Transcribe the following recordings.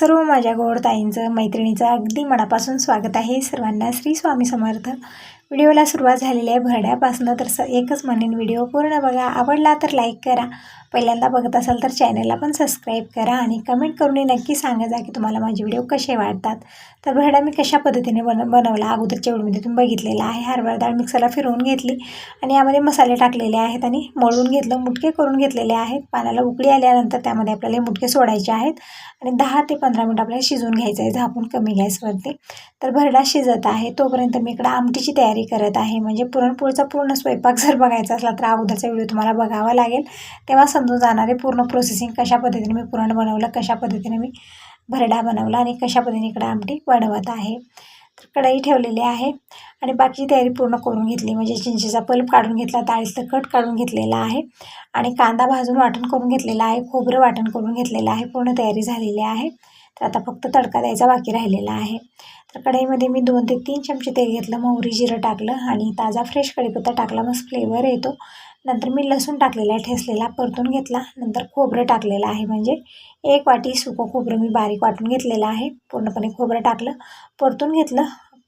सर्व माझ्या गोड ताईंचं मैत्रिणीचं अगदी मनापासून स्वागत आहे। सर्वांना श्री स्वामी समर्थ। व्हिडिओला सुरुवात झालेली आहे भरड्यापासून, तर एकच म्हणेन व्हिडिओ पूर्ण बघा। आवडला तर लाईक करा, पहिल्यांदा बघत असाल तर चॅनलला पण सबस्क्राईब करा आणि कमेंट करून नक्की सांगा जा की तुम्हाला माझे व्हिडिओ कसे वाटतात। तर भरडा मी कशा पद्धतीने बनवला अगोदरच्या व्हिडिओमध्ये तुम्ही बघितलेला आहे। हरभरा डाळ मिक्सरला फिरवून घेतली आणि यामध्ये मसाले टाकलेले आहेत आणि मळून घेतलं, मुटके करून घेतलेले आहेत। पाण्याला उकळी आल्यानंतर त्यामध्ये आपल्याला हे मुटके सोडायचे आहेत आणि 10 ते 15 मिनिट आपल्याला शिजवून घ्यायचं आहे झाकून कमी गॅसवरती। तर भरडा शिजत आहे तोपर्यंत मी इकडे आमटीची तयारी करत आहे। म्हणजे पुरणपोळीचा पूर्ण स्वयंपाक जर बघायचा असला तर अगोदरचा व्हिडिओ तुम्हाला बघावा लागेल, तेव्हा समजून जाणार आहे पूर्ण प्रोसेसिंग, कशा पद्धतीने मी पुरण बनवलं, कशा पद्धतीने मी भरडा बनवला आणि कशा पद्धतीने इकडे आमटी बनवत आहे। तर कढई ठेवलेली आहे आणि बाकीची तयारी पूर्ण करून घेतली। म्हणजे चिंचेचा पल्प काढून घेतला, डाळीचं कट काढून घेतलेला आहे आणि कांदा भाजून वाटण करून घेतलेला आहे, खोबरं वाटण करून घेतलेलं आहे। पूर्ण तयारी झालेली आहे। तर आता फक्त तडका द्यायचा बाकी राहिलेला आहे। तर कढईमध्ये मी 2 ते 3 चमचे तेल घेतलं, मोहरी जिरं टाकलं आणि ताजा फ्रेश कढीपत्ता टाकला, मस्त फ्लेवर येतो। नंतर मी लसूण टाकलेला आहे ठेचलेला, परतून घेतला। नंतर खोबरं टाकलेलं आहे, म्हणजे 1 वाटी सुकं खोबरं मी बारीक वाटून घेतलेलं आहे। पूर्णपणे खोबरं टाकलं, परतून घेतलं।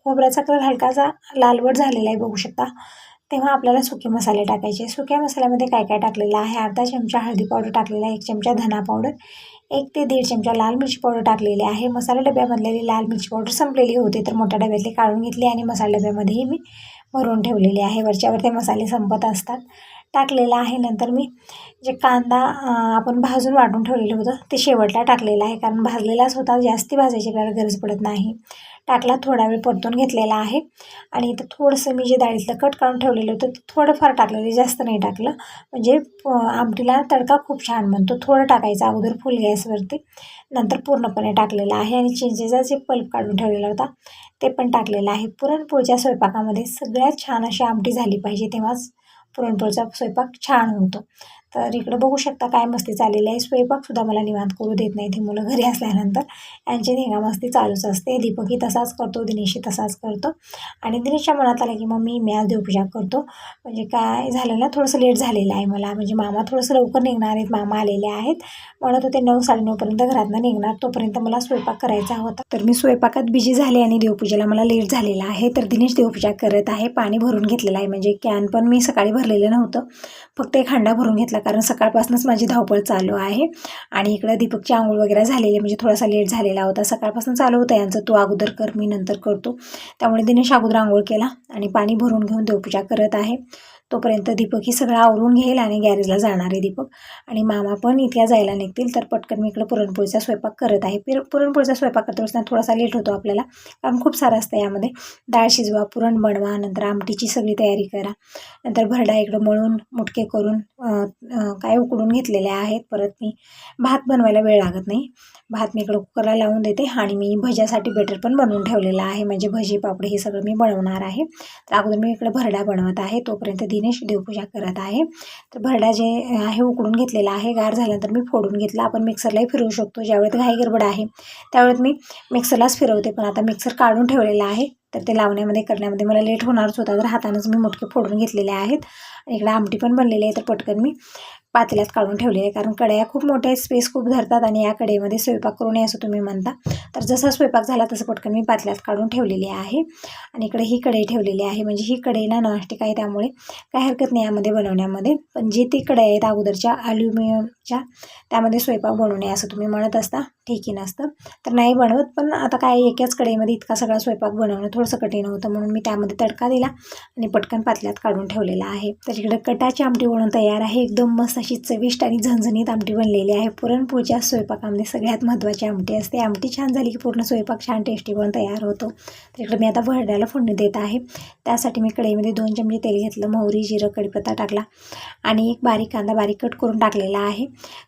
खोबऱ्याचा कलर हलकासा लालवट झालेला आहे बघू शकता। तेव्हा आपल्याला सुके मसाले टाकायचे। सुक्या मसाल्यामध्ये काय काय टाकलेलं आहे, अर्धा चमचा हळदी पावडर टाकलेला आहे, 1 चमचा धना पावडर, 1 ते 1.5 चमचा लाल मिरची पावडर टाकलेली आहे। मसाला डब्यामधलेली लाल मिरची पावडर संपलेली होती तर मोठ्या डब्यातली काढून घेतली आणि मसाला डब्यामध्येही मी भरून ठेवलेली आहे। वरच्यावर ते मसाले संपत असतात टाकलेला आहे। नंतर मी जे कांदा आपण भाजून वाटून ठेवलेलं होतं ते शेवटला टाकलेलं आहे, कारण भाजलेलाच होता, जास्ती भाजायची आपल्याला गरज पडत नाही। टाकला, थोडा वेळ परतून घेतलेला आहे आणि इथं थोडंसं मी जे डाळीतलं कट काढून ठेवलेलं होतं ते थोडंफार टाकलेलं, जास्त नाही टाकलं, म्हणजे आमटीला तडका खूप छान बनतो। थोडं टाकायचं अगोदर फुल गॅसवरती, नंतर पूर्णपणे टाकलेलं आहे आणि चिंचेचा जे पल्प काढून ठेवलेला होता ते पण टाकलेलं आहे। पुरणपोळीच्या स्वयंपाकामध्ये सगळ्यात छान अशी आमटी झाली पाहिजे, तेव्हाच पुरणपोळीचा स्वयंपाक छान होतो। तर इकडं बघू शकता काय मस्ती चाललेली आहे। स्वयंपाकसुद्धा मला निवांत करू देत नाही ते मुलं घरी असल्यानंतर, यांची धिंगामस्ती चालूच असते। दीपकही तसाच करतो, दिनेशही तसाच करतो आणि दिनेशच्या मनात आलं की मम्मी मी आज देवपूजा करतो। म्हणजे काय झालं ना, थोडंसं लेट झालेलं आहे मला, म्हणजे मामा थोडंसं लवकर निघणार आहेत, मामा आलेले आहेत, म्हणत होते 9 साडेनऊ पर्यंत घरातनं निघणार, तोपर्यंत मला स्वयंपाक करायचा होता। तर मी स्वयंपाकात बिझी झाले आणि देवपूजेला मला लेट झालेला आहे। तर दिनेश देवपूजा करत आहे, पाणी भरून घेतलेलं आहे, म्हणजे कॅन पण मी सकाळी भरलेलं नव्हतं, फक्त एक हांडा भरून घेतला, कारण सकाळपासूनच माझी धावपळ चालू आहे। आणि इकडं दीपकची आंघोळ वगैरे झालेली, म्हणजे थोडासा लेट झालेला होता, सकाळपासून चालू होतं यांचं, तू अगोदर कर मी नंतर करतो, त्यामुळे दिनेश अगोदर आंघोळ केला आणि पाणी भरून घेऊन देवपूजा करत आहे। तोपर्यंत दीपक ही सगळं आवरून घेईल आणि गॅरेजला जाणार आहे दीपक, आणि मामा पण इथे जायला निघतील। तर पटकन मी इकडं पुरणपोळीचा स्वयंपाक करत आहे। पुरणपोळीचा स्वयंपाक करत असताना थोडासा लेट होतो आपल्याला, कारण खूप सारं असतं यामध्ये, डाळ शिजवा, पुरण बनवा, नंतर आमटीची सगळी तयारी करा, नंतर भरडा इकडं मळून मुटके करून काय उकडून घेतलेले आहेत। परत मी भात बनवायला वेळ लागत नाही, भात मी इकडं कुकरला लावून देते आणि मी भज्यासाठी बेटर पण बनवून ठेवलेलं आहे, म्हणजे भजी पापडी हे सगळं मी बनवणार आहे। तर अगोदर मी इकडं भरडा बनवत आहे, तोपर्यंत दिनेश देवपूजा करत आहे। तर भरडा जे आहे उकडून घेतलेला आहे, गार झाल्यानंतर मी फोडून घेतला। आपण मिक्सरलाही फिरवू शकतो, ज्यावेळेत घाई गडबड आहे त्यावेळेत मी मिक्सरलाच फिरवते, पण आता मिक्सर काढून ठेवलेला आहे, तर ते लावण्यामध्ये करण्यामध्ये मला लेट होणारच होता, तर हातानंच मी मुटके फोडून घेतलेले आहेत। आणि इकडे आमटी पण बनलेली आहे, तर पटकन मी पातेल्यात काढून ठेवलेले आहे, कारण कढया खूप मोठ्या आहेत, स्पेस खूप धरतात आणि या कढईमध्ये स्वयंपाक करू नये असं तुम्ही म्हणता। तर जसा स्वयंपाक झाला तसं पटकन मी पातेल्यात काढून ठेवलेली आहे। आणि इकडे ही कढई ठेवलेली आहे, म्हणजे ही कढई ना नॉनस्टिक आहे, त्यामुळे काही हरकत नाही यामध्ये बनवण्यामध्ये, पण जी ती कढई आहेत अगोदरच्या ॲल्युमिनियमच्या, त्यामध्ये स्वयंपाक बनवू नये असं तुम्ही म्हणत असता, ठीकही नसतं, तर नाही बनवत, पण आता काय एकाच कढईमध्ये इतका सगळा स्वयंपाक बनवणं थोडंसं कठीण होतं, म्हणून मी त्यामध्ये तडका दिला आणि पटकन पातेल्यात काढून ठेवलेला आहे। तर इकडे कटाची आमटी बनवून तयार आहे, एकदम मस्त अशी चविष्ट आणि झणझणीत आमटी बनलेली आहे। पुरणपोळीच्या स्वयंपाकामध्ये सगळ्यात महत्त्वाची आमटी असते, आमटी छान झाली की पूर्ण स्वयंपाक छान टेस्टी बनून तयार होतो। तर इकडे मी आता भरड्याला फोडणी देत आहे, त्यासाठी मी कढईमध्ये 2 चमचे तेल घेतलं, मोहरी जिरं कढीपत्ता टाकला आणि एक बारीक कांदा बारीक कट करून टाकलेला आहे।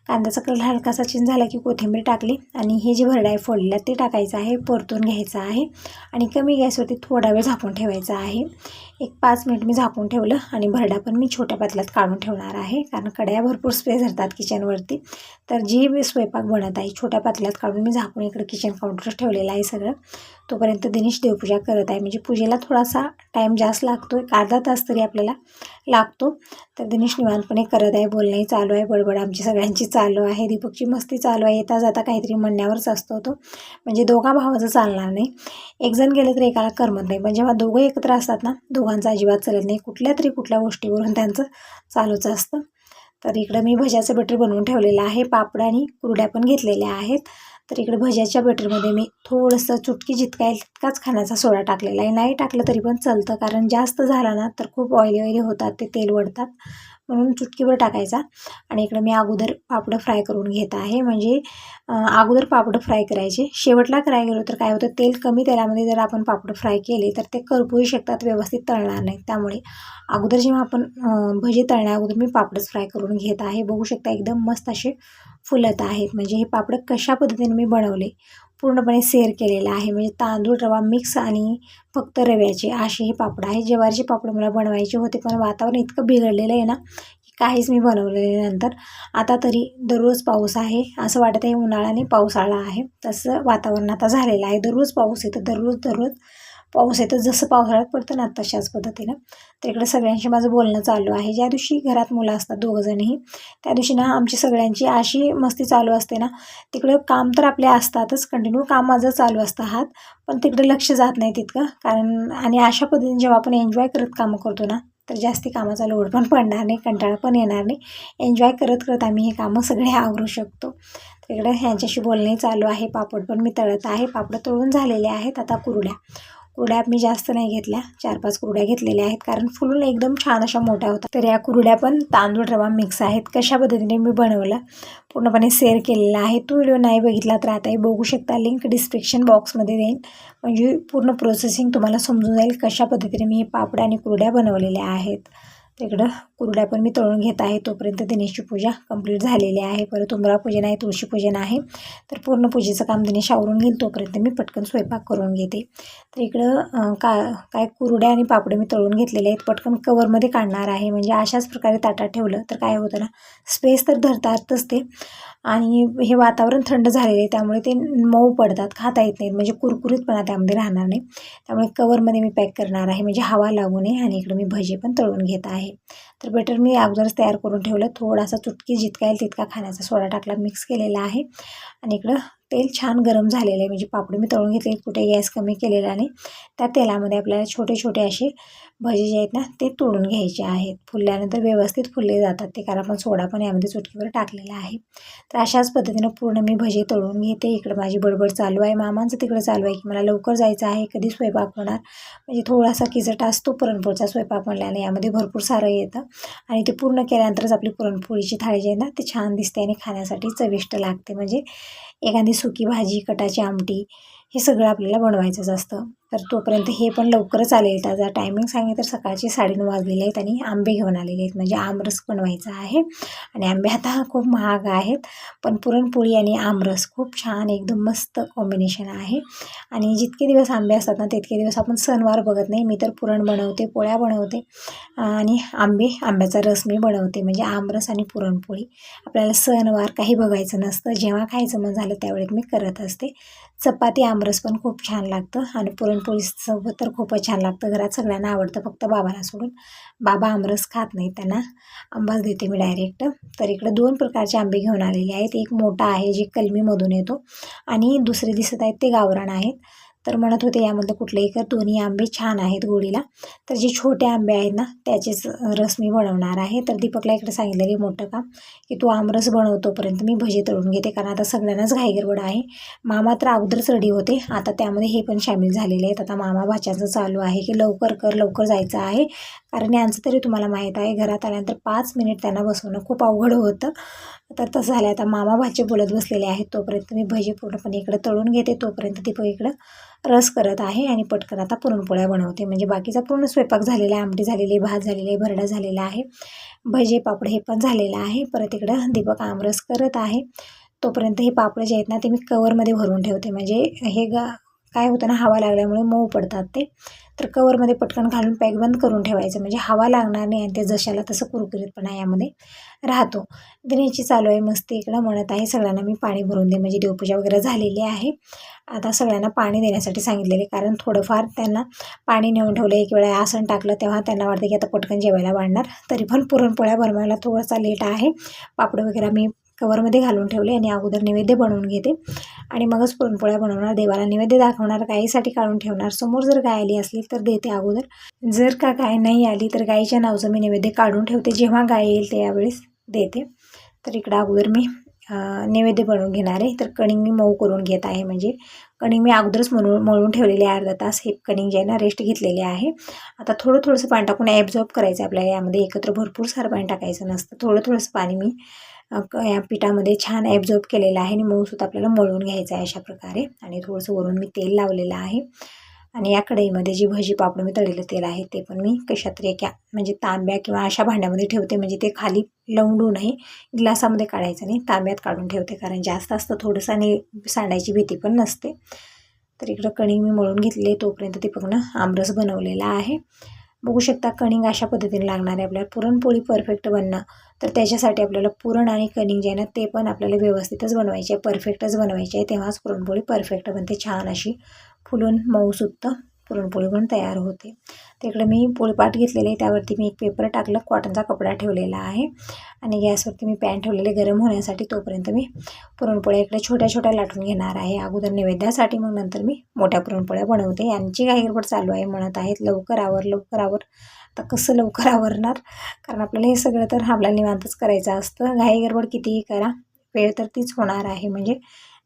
कांद्याचा कलर हलकासा चेंज झाला की कोथिंबीर टाकली आणि हे जे भरडा आहे फोडलेला ते टाकायचं आहे, परतून घ्यायचं आहे आणि कमी गॅसवरती थोडा वेळ झाकून ठेवायचा आहे। एक 5 मिनिट मी झाकून ठेवलं आणि भरडा पण मी छोट्या पातेल्यात काढून ठेवणार आहे, कारण कढया भरपूर स्पेस धरतात किचनवरती, तर जी मी स्वयंपाक बनत आहे छोट्या पातेल्यात काढून मी झाकून इकडे किचन काउंटर ठेवलेलं आहे सगळं। तोपर्यंत दिनेश देवपूजा करत आहे. म्हणजे पूजेला थोडासा टाईम जास्त लागतो, एक अर्धा तास तरी आपल्याला लागतो. तर दिनेश निवांतपणे करत आहे, बोलणंही चालू आहे, बडबड आमची सगळ्यांची चालू आहे. दीपकची मस्ती चालू आहे, येता जाता काहीतरी म्हणण्यावरच असतो तो. म्हणजे दोघा भावाचं चालणार नाही, एक जण गेलं तर एकाला करमत नाही. पण जेव्हा दोघं एकत्र असतात ना, दोघांचा अजिबात चालत नाही, कुठल्या गोष्टीवरून त्यांचं चालूच असतं. तर इकडं मी भज्याचं बटर बनवून ठेवलेलं आहे, पापड आणि कुरड्या पण घेतलेल्या आहेत. तर इकडे भज्याच्या बटरमध्ये मी थोडंसं चुटकी जितका आहे तितकाच खाण्याचा सोडा टाकलेला आहे. नाही टाकलं तरी पण चालतं, कारण जास्त झाला ना तर खूप ऑइली होतात, ते तेल वढतात, म्हणून चुटकीभर टाकायचा. आणि इकडं मी अगोदर पापडं फ्राय करून घेत आहे. म्हणजे अगोदर पापडं फ्राय करायचे, शेवटला करायला गेलो तर काय होतं, तेल कमी तेलामध्ये जर आपण पापडं फ्राय केले तर ते करपूही शकतात, व्यवस्थित तळणार नाही. त्यामुळे अगोदर जेव्हा आपण भजी तळण्या अगोदर मी पापडच फ्राय करून घेत आहे. बघू शकता एकदम मस्त असे फुलत आहेत. म्हणजे हे पापड कशा पद्धतीने मी बनवले पूर्णपणे शेअर केलेलं आहे. म्हणजे तांदूळ रवा मिक्स आणि फक्त रव्याचे असे हे पापड आहे. ज्वारीचे पापड मला बनवायचे होते, पण वातावरण इतकं बिघडलेलं आहे ना की काहीच मी बनवलेले नंतर. आता तरी दररोज पाऊस आहे, असं वाटत आहे उन्हाळ्याने पावसाळा आहे, तसं वातावरण आता झालेलं आहे. दररोज पाऊस येतं, दररोज पाऊस येतं, जसं पावसाळ्यात पडतं ना तशाच पद्धतीनं. तर इकडे सगळ्यांशी माझं बोलणं चालू आहे. ज्या दिवशी घरात मुलं असतात दोघंजणही, त्या दिवशी ना आमची सगळ्यांची अशी मस्ती चालू असते ना, तिकडं काम तर आपले असतातच, कंटिन्यू काम माझं चालू असतं हात, पण तिकडे लक्ष जात नाही तितकं. कारण आणि अशा पद्धतीने जेव्हा आपण एन्जॉय करत कामं करतो ना, तर जास्ती कामाचा लोड पण पडणार नाही, कंटाळा पण येणार नाही. एन्जॉय करत करत आम्ही हे कामं सगळे आवरू शकतो. तर इकडे ह्यांच्याशी बोलणे चालू आहे. पापड पण मी तळत आहे, पापड तळून झालेले आहेत. आता कुरड्या मी जास्त नाही घेतल्या, 4-5 कुरड्या घेतलेल्या आहेत, कारण फुलून एकदम छान अशा मोठ्या होतात. तर या कुरड्या पण तांदूळ रवा मिक्स आहेत. कशा पद्धतीने मी बनवलं पूर्णपणे शेअर केलेला आहे. तो व्हिडिओ नाही बघितला तर आताही बघू शकता, लिंक डिस्क्रिप्शन बॉक्समध्ये देईन. म्हणजे पूर्ण प्रोसेसिंग तुम्हाला समजून जाईल कशा पद्धतीने मी हे पापड आणि कुरड्या बनवलेल्या आहेत. तर इकडं कुरड्या पण मी तळून घेत आहे. तोपर्यंत दिनेशची पूजा कंप्लीट झालेली आहे. परत उंबरा पूजन आहे, तुळशी पूजन आहे. तर पूर्ण पूजेचं काम दिनेश आवरून घेईल, तोपर्यंत मी पटकन स्वयंपाक करून घेते. तर इकडं काय कुरड्या आणि पापड मी तळून घेतलेले आहेत, पटकन कवरमध्ये काढणार आहे. म्हणजे अशाच प्रकारे ताटात ठेवलं तर काय होतं ना, स्पेस तर धरतातच ते, आणि हे वातावरण थंड झालेलं आहे त्यामुळे ते मऊ पडतात, खाता येत नाहीत, म्हणजे कुरकुरीतपणा त्यामध्ये राहणार नाही. त्यामुळे कवरमध्ये मी पॅक करणार आहे, म्हणजे हवा लागू नये. आणि इकडे मी भजी पण तळून घेत आहे. तर बटर मी अगोदरच तयार करून ठेवलं, थोडासा चुटकी जितका येईल तितका खाण्याचा सोडा टाकला, मिक्स केलेला आहे. आणि इकडं तेल छान गरम झालेलं आहे. म्हणजे पापड मी तळून घेतले, कुठे गॅस कमी केलेला नाही. त्या तेलामध्ये आपल्याला छोटे छोटे असे भजी जे आहेत ना ते तोडून घ्यायचे आहेत. फुलल्यानंतर व्यवस्थित फुलले जातात ते, कारण आपण सोडा पण यामध्ये चुटकीवर टाकलेला आहे. तर अशाच पद्धतीनं पूर्ण मी भजी तळून घेते. इकडं माझी बडबड चालू आहे, मामांचं तिकडं चालू आहे की मला लवकर जायचं आहे, कधी स्वयंपाक होणार. म्हणजे थोडासा किचट असतो पुरणपोळीचा स्वयंपाक म्हणल्याने, यामध्ये भरपूर सारं येतं आणि ते पूर्ण केल्यानंतरच आपली पुरणपोळीची थाळी जी आहे ना ते छान दिसते आणि खाण्यासाठी चविष्ट लागते. म्हणजे एखादी सुकी भाजी, कटाची आमटी, हे सगळं आपल्याला बनवायचंच असतं. तर तोपर्यंत हे पण लवकरच आलेलं. त्याचा टायमिंग सांगितलं तर सकाळचे 9:30 वाजलेले आहेत आणि आंबे घेऊन आलेले आहेत. म्हणजे आमरस बनवायचा आहे आणि आंबे आता खूप महाग आहेत, पण पुरणपोळी आणि आमरस खूप छान एकदम मस्त कॉम्बिनेशन आहे. आणि जितके दिवस आंबे असतात ना तितके दिवस आपण सणवार बघत नाही. मी तर पुरण बनवते, पोळ्या बनवते आणि आंब्याचा रस मी बनवते. म्हणजे आमरस आणि पुरणपोळी आपल्याला सणवार काही बघायचं नसतं, जेव्हा खायचं मन झालं त्यावेळेत मी करत असते. चपाती आमरस पण खूप छान लागतं आणि पुरणपोळीसोबत तर खूपच छान लागतं. घरात सगळ्यांना आवडतं, फक्त बाबाला सोडून. बाबा आमरस खात नाही, त्यांना आंबाच देते मी डायरेक्ट. तर इकडे 2 प्रकारचे आंबे घेऊन आलेले आहेत. एक मोठा आहे जे कलमीमधून येतो आणि दुसरे दिसत आहेत ते गावरान आहेत. तर म्हणत होते यामधलं कुठलंही कर, दोन्ही आंबे छान आहेत गोडीला. तर जे छोटे आंबे आहेत ना त्याचेच रस मी बनवणार आहे. तर दीपकला इकडे सांगितलं की मोठं काम की तू आमरस बनवतोपर्यंत मी भजी तळून घेते, कारण आता सगळ्यांनाच घाईगडबड आहे. मामा तर अगोदरच रेडी होते, आता त्यामध्ये हे पण सामील झालेले आहेत. आता मामा भाच्याचं चालू आहे की लवकर कर, लवकर जायचं आहे, कारण यांचं तरी तुम्हाला माहीत आहे घरात आल्यानंतर 5 मिनिट त्यांना बसवणं खूप अवघड होतं. तर तसं झालं. आता मामा भाचे बोलत बसलेले आहेत, तोपर्यंत मी भजी पूर्णपणे इकडं तळून घेते. तोपर्यंत दीपक इकडं रस करत आहे आणि पटकन आता पुरणपोळ्या बनवते. म्हणजे बाकीचा पूर्ण स्वयंपाक झालेला आहे, आमटी झालेली आहे, भात झालेली आहे, भरडा झालेला आहे, भजे पापड हे पण झालेलं आहे. परत इकडं दीपक आमरस करत आहे. तोपर्यंत हे पापड जे आहेत ना ते मी कवरमध्ये भरून ठेवते. म्हणजे हे काय होतं ना, हवा लागल्यामुळे मऊ पडतात ते. तर कवरमध्ये पटकन घालून पॅक बंद करून ठेवायचं, म्हणजे हवा लागणार नाही आणि ते जशाला तसं कुरकुरीतपणा यामध्ये राहतो. दिनेची चालू आहे मस्ती, इकडं म्हणत आहे सगळ्यांना मी पाणी भरून दे, म्हणजे देवपूजा वगैरे झालेली आहे. आता सगळ्यांना पाणी देण्यासाठी सांगितलेले, कारण थोडंफार त्यांना पाणी नेऊन ठेवलं. एक वेळा आसन टाकलं तेव्हा त्यांना वाटतं की आता पटकन जेवायला वाढणार. तरी पण पुरणपोळ्या बनवायला थोडासा लेट आहे. पापड वगैरे मी कवरमध्ये घालून ठेवले आणि अगोदर नैवेद्य बनवून घेते आणि मगच पुरणपोळ्या बनवणार. देवाला नैवेद्य दाखवणार, गाईसाठी काढून ठेवणार. समोर जर गाय आली असली तर देते अगोदर. जर का गाय नाही आली तर गाईच्या नावचं मी नैवेद्य काढून ठेवते, जेव्हा गाय येईल त्यावेळेस देते. तर इकडं अगोदर मी नैवेद्य बनवून घेणार आहे. तर कणिक मी मऊ करून घेत आहे, म्हणजे कणिक मी अगोदरच मळून ठेवलेले आहे. अर्धा तास हे कणिक जे आहे ना रेस्ट घेतलेले आहे. आता थोडंसं पाणी टाकून ॲब्झॉर्ब करायचं आपल्याला. यामध्ये एकत्र भरपूर सारं पाणी टाकायचं नसतं. थोडंसं पाणी मी या पिठामध्ये छान ॲब्झॉर्ब केलेलं आहे आणि मऊसूत आपल्याला मळून घ्यायचं आहे अशा प्रकारे. आणि थोडंसं वरून मी तेल लावलेलं आहे. आणि या कढईमध्ये जी भजी पापड मी तळलेलं तेल आहे ते पण मी कशात तरी एका म्हणजे तांब्या किंवा अशा भांड्यामध्ये ठेवते, म्हणजे ते खाली लवंडू नाही. ग्लासामध्ये काढायचं नाही, तांब्यात काढून ठेवते, कारण जास्त असतं थोडंसं आणि सांडायची भीती पण नसते. तर इकडं कणिक मी मळून घेतले, तोपर्यंत दीपकनं आमरस बनवलेला आहे. बघू शकता कणिक अशा पद्धतीने लागणार आहे. आपल्याला पुरणपोळी परफेक्ट बनणं, तर त्याच्यासाठी आपल्याला पुरण आणि कणिक जे आहे ना ते पण आपल्याला व्यवस्थितच बनवायचे आहे, परफेक्टच बनवायचे आहे. तेव्हाच पुरणपोळी परफेक्ट बनते, छान अशी फुलून मऊसुद्धा पुरणपोळी पण तयार होते. तिकडे मी पोळपाट घेतलेले, त्यावरती मी एक पेपर टाकलं, कॉटनचा कपडा ठेवलेला आहे आणि गॅसवरती मी पॅन ठेवलेले गरम होण्यासाठी. तोपर्यंत मी पुरणपोळ्या इकडे छोट्या छोट्या लाटून घेणार आहे अगोदर नैवेद्यासाठी, मग नंतर मी मोठ्या पुरणपोळ्या बनवते. यांची घाई गडबड चालू आहे, म्हणत आहेत लवकर आवर लवकर आवर. आता कसं लवकर आवरणार, कारण आपल्याला हे सगळं तर आपल्याला निवांतच करायचं असतं. घाई गडबड कितीही करा, वेळ तर तीच होणार आहे, म्हणजे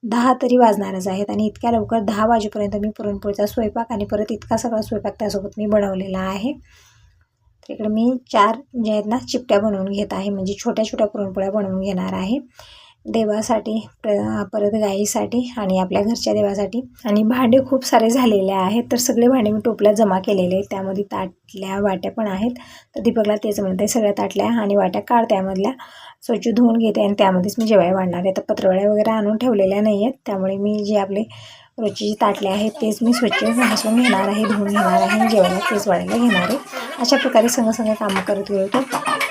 10 तरी वाजणारच आहेत. आणि इतक्या लवकर 10 वाजेपर्यंत मी पुरणपोळीचा स्वयंपाक आणि परत इतका सगळा स्वयंपाक त्यासोबत मी बनवलेला आहे. तर इकडे मी 4 जे आहेत ना चिपट्या बनवून घेत आहे, म्हणजे छोट्या छोट्या पुरणपोळ्या बनवून घेणार आहे देवासाठी, परत गाईसाठी आणि आपल्या घरच्या देवासाठी. आणि भांडे खूप सारे झालेले आहेत, तर सगळे भांडे मी टोपल्यात जमा केलेले आहेत. त्यामध्ये ताटल्या वाट्या पण आहेत. तर दीपकला तेच म्हणते, सगळ्या ताटल्या आणि वाट्या काढ, त्यामधल्या स्वच्छ धुवून घेते आणि त्यामध्येच मी जेवायला वाढणार आहे. तर पत्रवड्या वगैरे आणून ठेवलेल्या नाही आहेत, त्यामुळे मी जे आपले रोजचे जे ताटले आहेत तेच मी स्वच्छ घासून घेणार आहे, धुवून घेणार आहे आणि जेवायला तेच वाढायला घेणार आहे. अशा प्रकारे संग कामं करत गेलो तर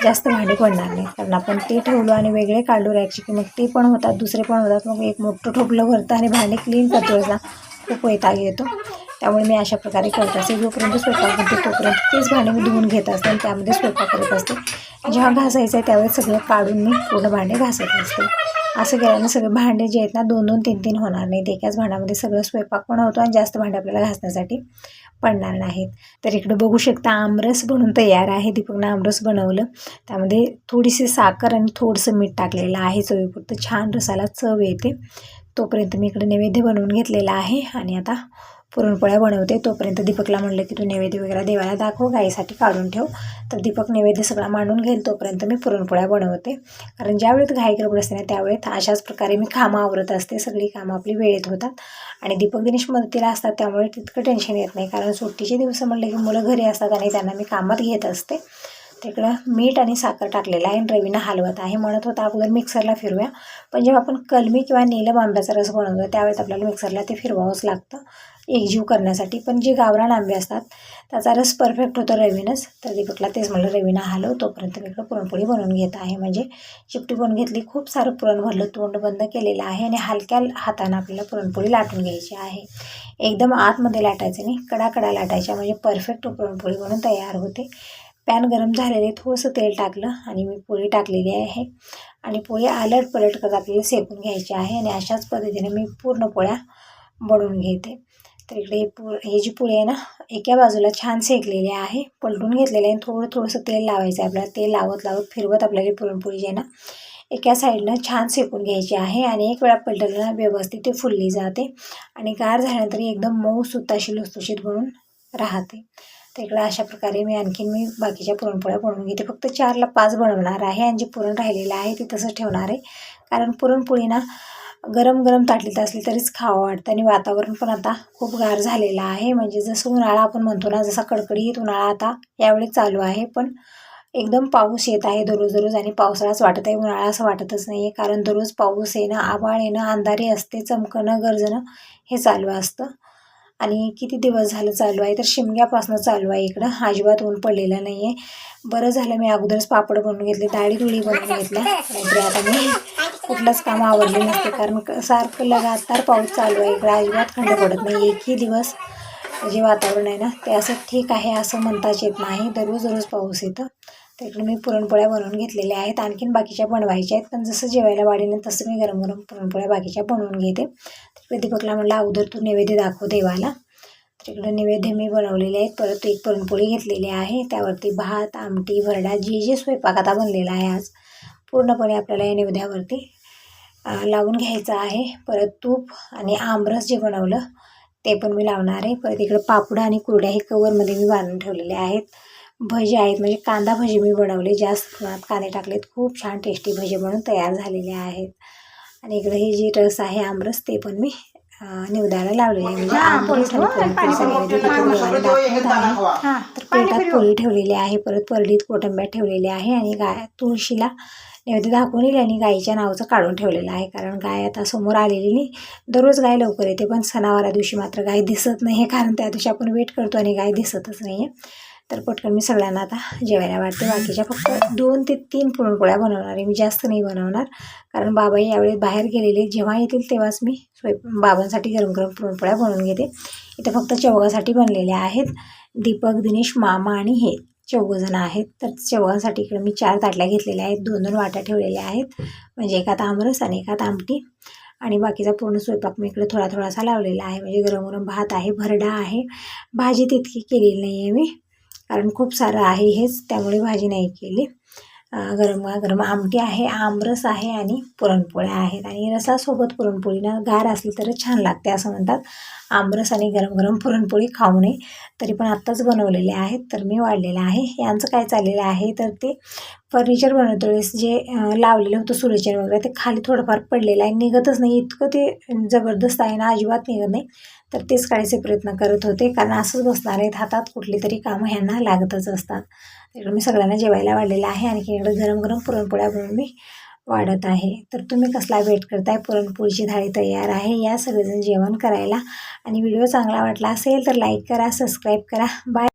जास्त भांडे पडणार नाही, कारण आपण ते ठेवलो आणि वेगळे काढलो रॅकचे की मग ते पण होतात, दुसरे पण होतात, मग एक मोठं ठोपलं भरतं आणि भांडे क्लीन करतो खूप वैताग येतो. त्यामुळे मी अशा प्रकारे करत असते, जोपर्यंत स्वयंपाक बनते तोपर्यंत तेच भांडे मी धुवून घेत असते आणि त्यामध्ये स्वयंपाक करत असते. जेव्हा घासायचं आहे त्यावेळेस सगळं काढून मी पूर्ण भांडे घासत असते. असं केल्याने सगळे भांडे जे आहेत ना 2-2, 3-3 होणार नाहीत. एकाच भांड्यामध्ये सगळं स्वयंपाक पण होतो आणि जास्त भांडे आपल्याला घासण्यासाठी पडणार नाहीत. तर इकडं बघू शकता आमरस बनून तयार आहे. दीपकनं आमरस बनवलं, त्यामध्ये थोडीशी साखर आणि थोडंसं मीठ टाकलेलं आहे चवीपुरतं, छान रसाला चव येते. तोपर्यंत मी इकडे नैवेद्य बनवून घेतलेला आहे आणि आता पुरणपोळ्या बनवते. तोपर्यंत दीपकला म्हणलं की तू नैवेद्य वगैरे देवाला दाखव, गाईसाठी काढून ठेव. तर दीपक नैवेद्य सगळा मांडून घेईल, तोपर्यंत मी पुरणपोळ्या बनवते. कारण ज्यावेळेत घाई गडबड असते ना त्यावेळेत अशाच प्रकारे मी कामं आवरत असते, सगळी कामं आपली वेळेत होतात. आणि दीपक दिनेश मदतीला असतात, त्यामुळे तितकं टेन्शन येत नाही, कारण सुट्टीचे दिवस म्हणलं की मुलं घरी असतात आणि त्यांना मी कामात घेत असते. तिकडं मीठ आणि साखर टाकलेलं आहे आणि रवीनं हलवत आहे. म्हणत होता अगोदर मिक्सरला फिरवूया, पण जेव्हा आपण कलमी किंवा नीलम आंब्याचा रस बनवतो त्यावेळेस आपल्याला मिक्सरला ते फिरवावंच लागतं एकजीव करण्यासाठी. पण जे गावरान आंबे असतात त्याचा रस परफेक्ट होतो रवीनंच. तर दीपकला तेच म्हणलं रवीनं हलव, तोपर्यंत मी इकडं पुरणपोळी बनवून घेत आहे. म्हणजे चिपटी बनवून घेतली, खूप सारं पुरण भरलं, तोंड बंद केलेलं आहे आणि हलक्या हातानं आपल्याला पुरणपोळी लाटून घ्यायची आहे. एकदम आतमध्ये लाटायचं नाही, कडाकडा लाटायच्या, म्हणजे परफेक्ट पुरणपोळी बनून तयार होते. पॅन गरम झालेले, थोडंसं तेल टाकलं आणि मी पोळी टाकलेली आहे आणि पोळी आलट पलट करत आपल्याला सेकून घ्यायची आहे. आणि अशाच पद्धतीने मी पूर्ण पोळ्या बनवून घेते. तर इकडे ही जी पोळी आहे ना एका बाजूला छान शेकलेली आहे, पलटून घेतलेलं आहे. थोडंसं तेल लावायचं आहे आपल्याला. तेल लावत फिरवत आपल्याला पुरणपोळी जी आहे ना एका साईडनं छान शेकून घ्यायची आहे. आणि एक वेळा पलटलं ना व्यवस्थित ते फुलली जाते आणि गार झाल्यानंतर एकदम मऊ सुद्धा अशी लुसलुशीत बनून राहते. तर इकडं अशा प्रकारे मी बाकीच्या पुरणपोळ्या बनवून घेते. फक्त 4ला 5 बनवणार आहे आणि जे पुरण राहिलेलं आहे ते तसंच ठेवणार आहे, कारण पुरणपोळी ना गरम गरम ताटलीत असली तरीच खावं वाटतं. आणि वातावरण पण आता खूप गार झालेलं आहे, म्हणजे जसं उन्हाळा आपण म्हणतो ना, जसा कडकडीत उन्हाळा आता यावेळी चालू आहे. पण एकदम पाऊस येत आहे दररोज आणि पावसाळाच वाटत आहे, उन्हाळा असं वाटतच नाही आहे. कारण दररोज पाऊस येणं, आभाळ येणं, अंधारी असते, चमकणं, गरजणं हे चालू असतं. आणि किती दिवस झालं चालू आहे तर शिमग्यापासून चालू आहे इकडं, अजिबात ऊन पडलेलं नाही आहे. बरं झालं मी अगोदरच पापड बनवून घेतले, डाळी धुळी बनवून घेतल्या, नाहीतरी आता मी कुठलंच काम आवडले नसते. कारण सारखं लगातार पाऊस चालू आहे इकडं, अजिबात खंड पडत नाही. एकही दिवस जे वातावरण आहे ना ते असं ठीक आहे असं म्हणताच येत नाही, दररोज पाऊस येतं. तर इकडे मी पुरणपोळ्या बनवून घेतलेल्या आहेत, आणखीन बाकीच्या बनवायच्या आहेत. पण जसं जेवायला वाढेल तसं मी गरम गरम पुरणपोळ्या बाकीच्या बनवून घेते. तर दीपकला म्हटलं अगोदर तू नैवेद्य दाखव देवाला. तर इकडे नैवेद्य मी बनवलेले आहेत. परत एक पुरणपोळी घेतलेली आहे, त्यावरती भात, आमटी, भरडा, जे स्वयंपाक आता बनलेला आहे आज पूर्णपणे आपल्याला या नैवेद्यावरती लावून घ्यायचं आहे. परत तूप आणि आमरस जे बनवलं ते पण मी लावणार आहे. परत इकडे पापड आणि कुरड्या हे कवरमध्ये मी बांधून ठेवलेले आहेत. भजी आहेत, म्हणजे कांदा भजी मी बनवले, जास्त प्रमाणात कांदे टाकलेत, खूप छान टेस्टी भजी बनवून तयार झालेले आहेत. आणि इकडे हे जे रस आहे आमरस ते पण मी निवदाला लावलेले आहे, म्हणजे आमरस आणि पुरणपोळीचा नैवेद्य दाखवत आहे. तर प्लेटात पोळी ठेवलेली आहे, परत परडीत कोटंब्या ठेवलेले आहे आणि तुळशीला नैवेद्य दाखवून येईल आणि गाईच्या नावाचं काढून ठेवलेलं आहे. कारण गाय आता समोर आलेली नाही, दररोज गाय लवकर येते, पण सणावारा दिवशी मात्र गाय दिसत नाही आहे. कारण त्या दिवशी आपण वेट करतो आणि गाय दिसतच नाही आहे. तर पटकन मी सगळ्यांना आता जेवायला वाटते. बाकीच्या फक्त 2 ते 3 पुरणपोळ्या बनवणार आहे मी, जास्त नाही बनवणार. कारण बाबाही यावेळी बाहेर गेलेले, जेव्हा येतील तेव्हाच मी बाबांसाठी गरम गरम पुरणपोळ्या बनवून घेते. इथं फक्त चौघासाठी बनलेल्या आहेत, दीपक, दिनेश, मामा आणि हे 4 जण आहेत. तर चौघांसाठी इकडे मी 4 ताटल्या घेतलेल्या आहेत, 2-2 वाट्या ठेवलेल्या आहेत, म्हणजे एकात आमरस आणि एकात आमटी. आणि बाकीचा पूर्ण स्वयंपाक मी इकडे थोडासा लावलेला आहे, म्हणजे गरम गरम भात आहे, भरडा आहे. भाजी तितकी केलेली नाही आहे मी, कारण खूप सारं आहे हेच, त्यामुळे भाजी नाही केली. गरम आमटी आहे, आमरस आहे आणि पुरणपोळ्या आहेत. आणि रसासोबत पुरणपोळी ना गार असली तरच छान लागते असं म्हणतात. आमरस आणि गरम गरम पुरणपोळी खाऊ नये, तरी पण आत्ताच बनवलेले आहेत तर मी वाढलेलं आहे. यांचं काय चाललेलं आहे तर ते फर्निचर बनवतो वेळेस जे लावलेलं होतं सुरेचर वगैरे ते खाली थोडंफार पडलेलं आहे, निघतच नाही, इतकं ते जबरदस्त आहे ना, अजिबात निघत नाही. तर तेच काढायचे प्रयत्न करत होते, कारण असंच बसणार आहेत, हातात कुठली तरी कामं ह्यांना लागतच असतात. इकडं मी सगळ्यांना जेवायला वाढलेलं आहे, आणखी इकडं गरम गरम पुरणपोळ्या बनवून मी वाढत आहे. तर तुम्ही कसला वेट करताय, पुरणपोळीची थाळी तयार आहे, या सगळेजण जेवण करायला. आणि व्हिडिओ चांगला वाटला असेल तर लाईक करा, सबस्क्राईब करा. बाय.